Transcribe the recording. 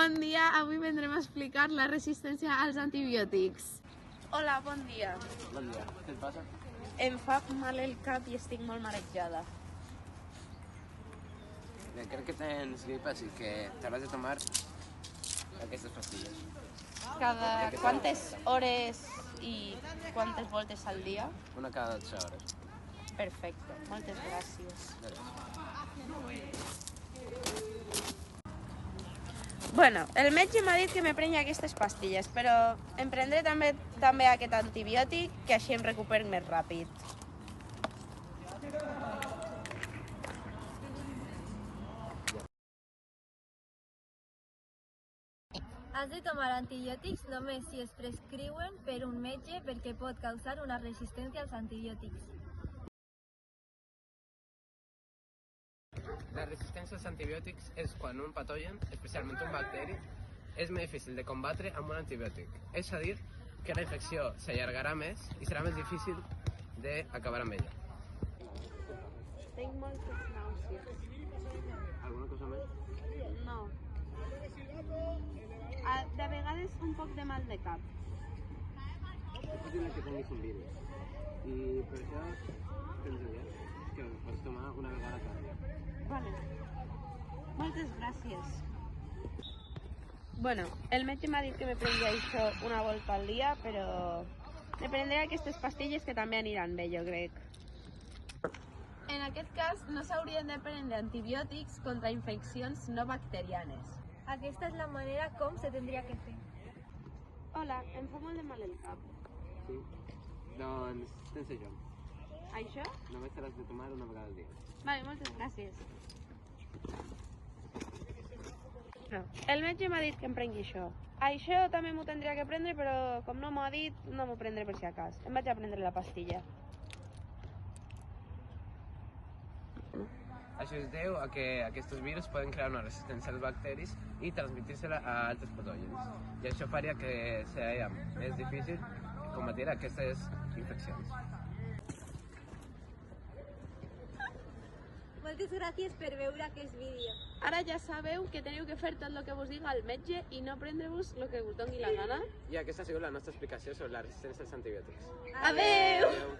Bon dia, avui vendrem a explicar la resistència als antibiòtics. Hola, bon dia. Bon dia, què et passa? Em fa mal el cap i estic molt marejada. Crec que tens gripa, així que t'hauràs de tomar aquestes pastilles. Cada quantes hores i quantes voltes al dia? Una cada 12 hores. Perfecte, moltes gràcies. Bueno, el metge m'ha dit que me prengui aquestes pastilles, però em prendré també aquest antibiòtic, que així em recupero més ràpid. Has de tomar antibiòtics només si es prescriuen per un metge perquè pot causar una resistència als antibiòtics. La resistència als antibiòtics és quan un patogen, especialment un bacteri, és més difícil de combatre amb un antibiòtic. És a dir, que la infecció s'allargarà més i serà més difícil d'acabar amb ella. Tinc moltes nàusees. Alguna cosa més? No. De vegades un poc de mal de cap. És possible que tinguis un virus. I per això tens de dir que ho pots tomar una vegada cada dia. Vale. Moltes gràcies. Bueno, el metge m'ha dit que me prengui això una volta al dia, però me prendré aquestes pastilles que també aniran bé, jo crec. En aquest cas, no s'haurien de prendre antibiòtics contra infeccions no bacterianes. Aquesta és la manera com se tindria que fer. Hola, em fa molt de mal el cap. Sí? Doncs tens això. Això? Només t'has de tomar una vegada al dia. Vale, moltes gràcies. No, el metge m'ha dit que em prengui això. Això també m'ho tindria que prendre, però com no m'ho ha dit, no m'ho prendré per si acas. Em vaig a prendre la pastilla. Això es deu a que aquests virus poden crear una resistència als bacteris i transmetir-se-la a altres patògens. I això faria que sigui més difícil combatir aquestes infeccions. Moltes gràcies per veure aquest vídeo. Ara ja sabeu que teniu que fer tot el que vos diga el metge i no prendre-vos el que us doni la gana. I aquesta ha sigut la nostra explicació sobre la resistència als antibiòtics. Adeu! Adeu.